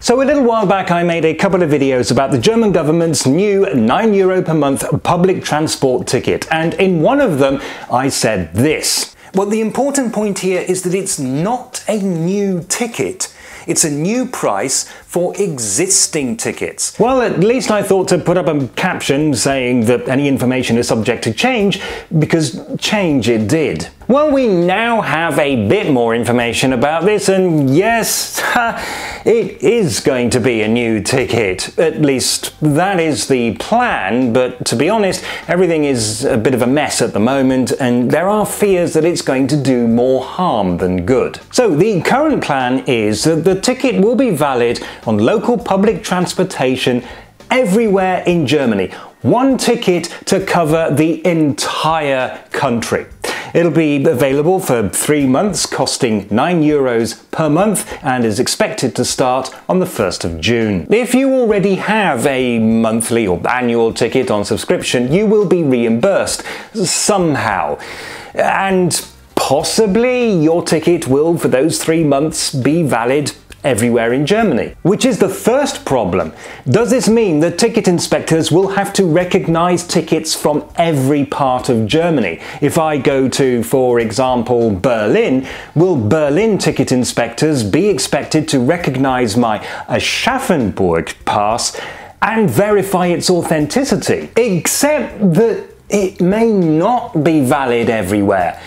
So a little while back I made a couple of videos about the German government's new €9 per month public transport ticket, and in one of them I said this. Well, the important point here is that it's not a new ticket. It's a new price for existing tickets. Well, at least I thought to put up a caption saying that any information is subject to change, because change it did. Well, we now have a bit more information about this, and yes, it is going to be a new ticket. At least that is the plan, but to be honest, everything is a bit of a mess at the moment, and there are fears that it's going to do more harm than good. So the current plan is that the ticket will be valid on local public transportation everywhere in Germany. One ticket to cover the entire country. It'll be available for 3 months, costing €9 per month, and is expected to start on the 1st of June. If you already have a monthly or annual ticket on subscription, you will be reimbursed somehow. And possibly your ticket will, for those 3 months, be valid everywhere in Germany. Which is the first problem. Does this mean that ticket inspectors will have to recognize tickets from every part of Germany? If I go to, for example, Berlin, will Berlin ticket inspectors be expected to recognize my Aschaffenburg pass and verify its authenticity? Except that it may not be valid everywhere.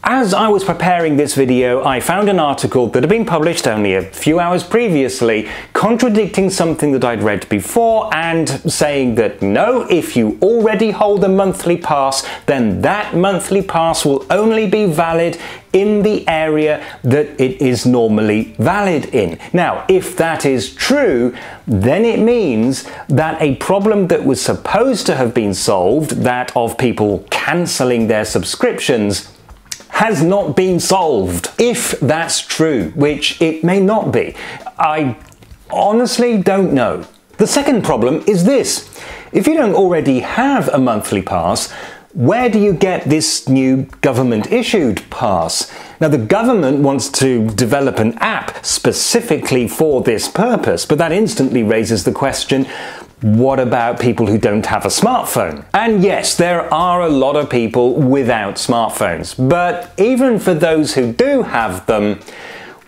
As I was preparing this video, I found an article that had been published only a few hours previously, contradicting something that I'd read before and saying that no, if you already hold a monthly pass, then that monthly pass will only be valid in the area that it is normally valid in. Now, if that is true, then it means that a problem that was supposed to have been solved, that of people cancelling their subscriptions, has not been solved. If that's true, which it may not be. I honestly don't know. The second problem is this. If you don't already have a monthly pass, where do you get this new government-issued pass? Now, the government wants to develop an app specifically for this purpose, but that instantly raises the question, what about people who don't have a smartphone? And yes, there are a lot of people without smartphones, but even for those who do have them,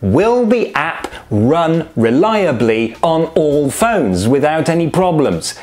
will the app run reliably on all phones without any problems?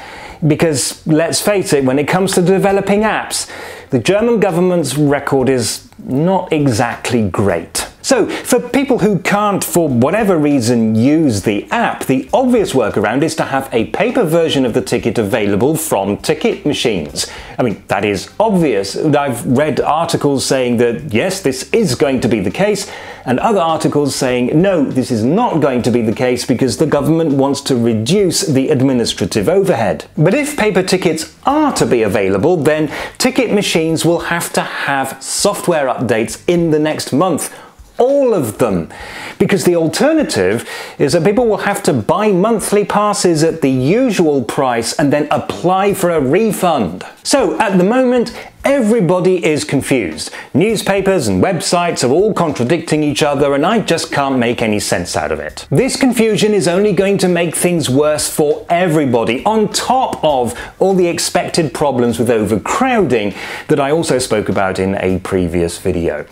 Because let's face it, when it comes to developing apps, the German government's record is not exactly great. So, for people who can't, for whatever reason, use the app, the obvious workaround is to have a paper version of the ticket available from ticket machines. I mean, that is obvious. I've read articles saying that, yes, this is going to be the case, and other articles saying, no, this is not going to be the case because the government wants to reduce the administrative overhead. But if paper tickets are to be available, then ticket machines will have to have software updates in the next month. All of them, because the alternative is that people will have to buy monthly passes at the usual price and then apply for a refund. So at the moment, everybody is confused. Newspapers and websites are all contradicting each other, and I just can't make any sense out of it. This confusion is only going to make things worse for everybody, on top of all the expected problems with overcrowding that I also spoke about in a previous video.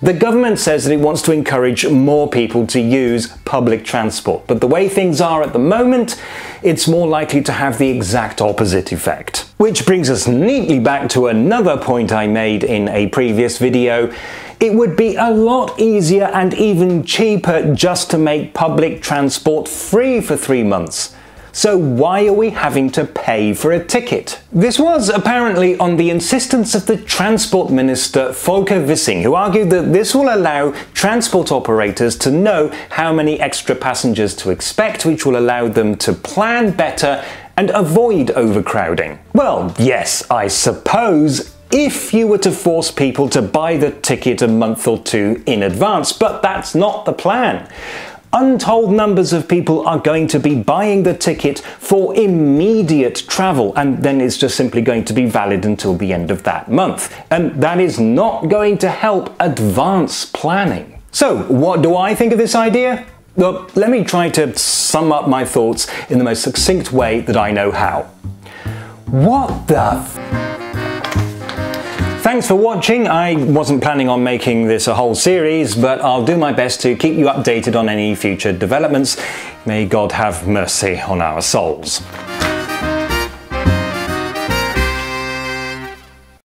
The government says that it wants to encourage more people to use public transport, but the way things are at the moment, it's more likely to have the exact opposite effect. Which brings us neatly back to another point I made in a previous video. It would be a lot easier and even cheaper just to make public transport free for 3 months. So why are we having to pay for a ticket? This was apparently on the insistence of the Transport Minister Volker Wissing, who argued that this will allow transport operators to know how many extra passengers to expect, which will allow them to plan better and avoid overcrowding. Well, yes, I suppose, if you were to force people to buy the ticket a month or 2 in advance, but that's not the plan. Untold numbers of people are going to be buying the ticket for immediate travel, and then it's just simply going to be valid until the end of that month. And that is not going to help advance planning. So, what do I think of this idea? Well, let me try to sum up my thoughts in the most succinct way that I know how. What the Thanks for watching. I wasn't planning on making this a whole series, but I'll do my best to keep you updated on any future developments. May God have mercy on our souls.